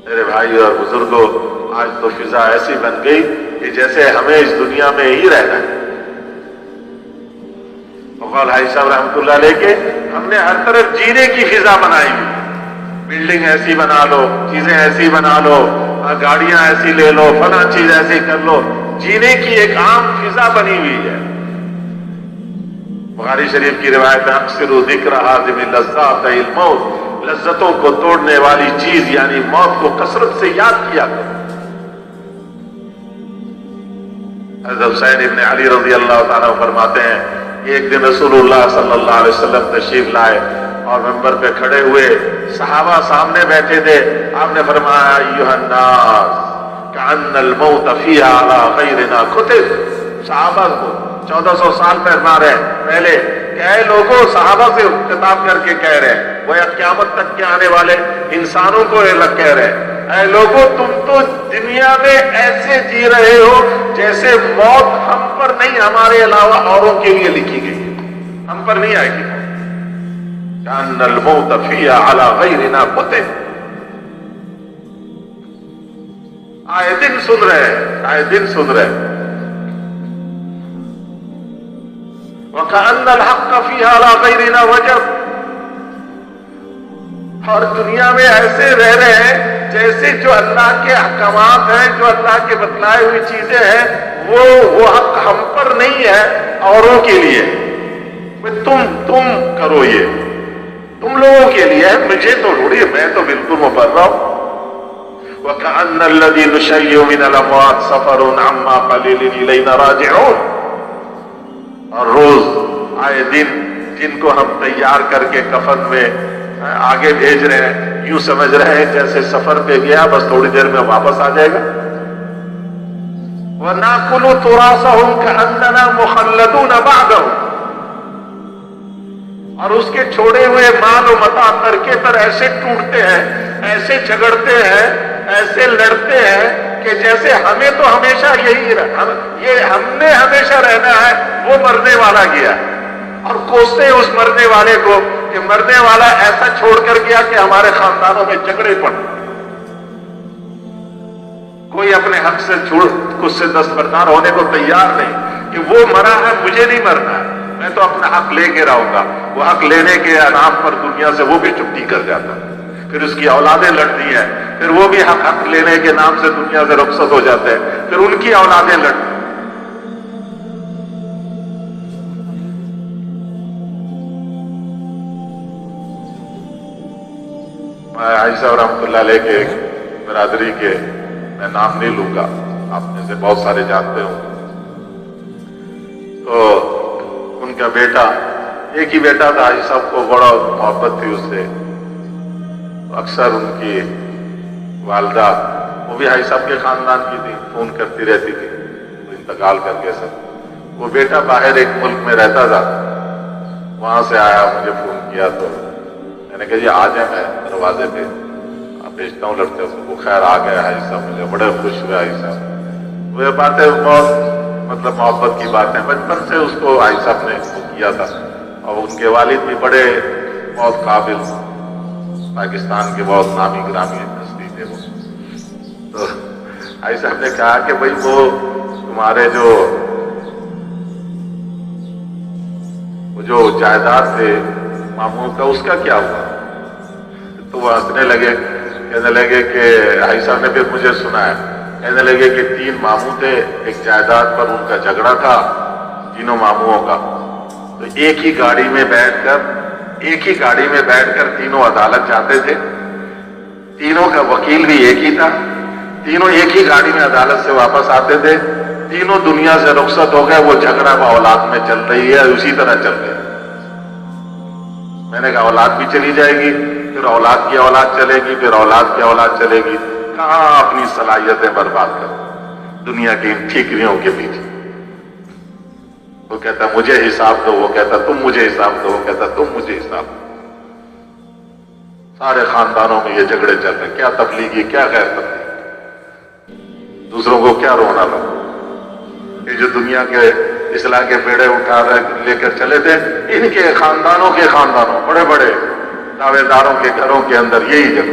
میرے بھائی اور بزرگوں، آج تو فضا ایسی بن گئی کہ جیسے ہمیں اس دنیا میں ہی رہنا ہے۔ وقال حاجی صاحب رحمۃ اللہ علیہ کے ہم نے ہر طرف جینے کی فضا بنائی ہوئی، بلڈنگ ایسی بنا لو، چیزیں ایسی بنا لو، گاڑیاں ایسی لے لو، فلاں چیز ایسی کر لو، جینے کی ایک عام فضا بنی ہوئی ہے۔ بخاری شریف کی روایت میں اکثر ذکر حازم لذات الموت، لذتوں کو توڑنے والی چیز یعنی موت کو کثرت سے یاد کیا کرو۔ حضرت حسین ابن علی رضی اللہ تعالیٰ فرماتے ہیں، ایک دن رسول اللہ صلی اللہ علیہ وسلم تشریف لائے اور منبر پہ کھڑے ہوئے، صحابہ سامنے بیٹھے تھے۔ آپ نے فرمایا ایھا الناس کأن الموت فیھا علی غیرنا کتب۔ صحابہ کو 1400 سال پہلے کہ اے لوگوں، صحابہ سے خطاب کر کے کہہ رہے ہیں، وہ قیامت تک کے آنے والے انسانوں کو کہہ رہے ہیں، اے لوگوں تم تو دنیا میں ایسے جی رہے ہو جیسے موت ہم پر نہیں، ہمارے علاوہ اوروں کے لیے لکھی گئی ہے، ہم پر نہیں آئے گی۔ کأن الموت فیھا علی غیرنا کتب۔ آئے دن سن رہے ہیں، آئے دن سن رہے ہیں۔ وَكَأَنَّ الْحَقَّ فِيهَا عَلَى غَيْرِنَا وَجَبَ۔ اور دنیا میں ایسے رہ رہے ہیں جیسے جو اللہ کے احکامات ہیں، جو اللہ کے بتلائے ہوئی چیزیں ہیں، وہ حق ہم پر نہیں ہے، اوروں کے لیے۔ تم کرو، یہ تم لوگوں کے لیے ہے، مجھے تو تھوڑی، میں تو بالکل مبرہ ہوں۔ وَكَأَنَّ الَّذِي نُشَيِّعُ مِنَ الْأَمْوَاتِ سَفَرٌ عَمَّا قَلِيلٍ إِلَيْنَا رَاجِعُونَ۔ اور روز آئے دن جن کو ہم تیار کر کے کفن میں آگے بھیج رہے ہیں، یوں سمجھ رہے ہیں جیسے سفر پہ گیا، بس تھوڑی دیر میں واپس آ جائے گا۔ وَنَأْكُلُ تُرَاثَهُمْ كَأَنَّنَا مُخَلَّدُونَ بَعْدَهُ۔ اور اس کے چھوڑے ہوئے مال و متاع ترکے پر ایسے ٹوٹتے ہیں، ایسے جھگڑتے ہیں، ایسے لڑتے ہیں کہ جیسے ہمیں تو ہمیشہ ہم نے ہمیشہ رہنا ہے، وہ مرنے والا گیا، اور کوستے ہیں اس مرنے والے کو کہ مرنے والا ایسا چھوڑ کر گیا کہ ہمارے خاندانوں میں جھگڑے پڑے۔ کوئی اپنے حق سے کچھ سے دستبردار ہونے کو تیار نہیں کہ وہ مرا ہے، مجھے نہیں مرنا ہے، میں تو اپنا حق لے کے رہوں گا۔ وہ حق لینے کے نام پر دنیا سے وہ بھی چھٹی کر جاتا ہے، پھر اس کی اولادیں لڑتی ہیں، پھر وہ بھی حق لینے کے نام سے دنیا سے رخصت ہو جاتے ہیں، پھر ان کی اولادیں لڑتی ہیں۔ عائشہ رحمۃ اللہ علیہ کے برادری کے، میں نام نہیں لوں گا، آپ میں سے بہت سارے جانتے ہوں، تو ان کا بیٹا، ایک ہی بیٹا تھا، عائشہ صاحب کو بڑا محبت تھی اس سے، اکثر ان کی والدہ، وہ بھی عائشہ صاحب کے خاندان کی تھی، فون کرتی رہتی تھی، تو انتقال کر کے سب، وہ بیٹا باہر ایک ملک میں رہتا تھا، وہاں سے آیا، مجھے فون کیا، تو میں نے کہا جی آ جائیں، میں دروازے پہ بھیجتا ہوں لڑکے کو۔ وہ خیر آ گیا حاجی صاحب، مجھے بڑے خوش ہوئے حاجی صاحب۔ وہ باتیں بہت محبت کی بات ہے، بچپن سے اس کو حاجی صاحب نے کیا تھا، اور ان کے والد بھی بہت قابل، پاکستان کے بہت نامی گرامی ہستی تھے وہ۔ تو حاجی صاحب نے کہا کہ بھائی وہ تمہارے جو جائیداد تھے ماموں کا، اس کا کیا ہوا؟ تو وہ ہنسنے لگے، کہنے لگے کہ حاجی صاحب نے پھر مجھے سنایا، کہنے لگے کہ 3 ماموں تھے، ایک جائیداد پر ان کا جھگڑا تھا تینوں ماموں کا، تو ایک ہی گاڑی میں بیٹھ کر تینوں عدالت جاتے تھے، تینوں کا وکیل بھی ایک ہی تھا، تینوں ایک ہی گاڑی میں عدالت سے واپس آتے تھے، تینوں دنیا سے رخصت ہو گئے، وہ جھگڑا اولاد میں چل رہی ہے، اسی طرح چل رہی ہے۔ میں نے کہا اولاد بھی چلی جائے گی، پھر اولاد کی اولاد چلے گی، پھر اولاد کی اولاد چلے گی، کہاں اپنی صلاحیتیں برباد کر دنیا کی ان ٹھیکریوں کے پیچھے۔ وہ کہتا مجھے حساب دو، وہ کہتا تم مجھے حساب دو، وہ کہتا تم مجھے حساب دو۔ سارے خاندانوں میں یہ جھگڑے چل رہے ہیں، کیا تبلیغی، کیا غیر تبلیغی، دوسروں کو کیا رونا لگا۔ یہ جو دنیا کے اصلاح کے بیڑے اٹھا لے کر چلے تھے، ان کے خاندانوں بڑے بڑے دعوے داروں کے گھروں کے اندر یہی جگہ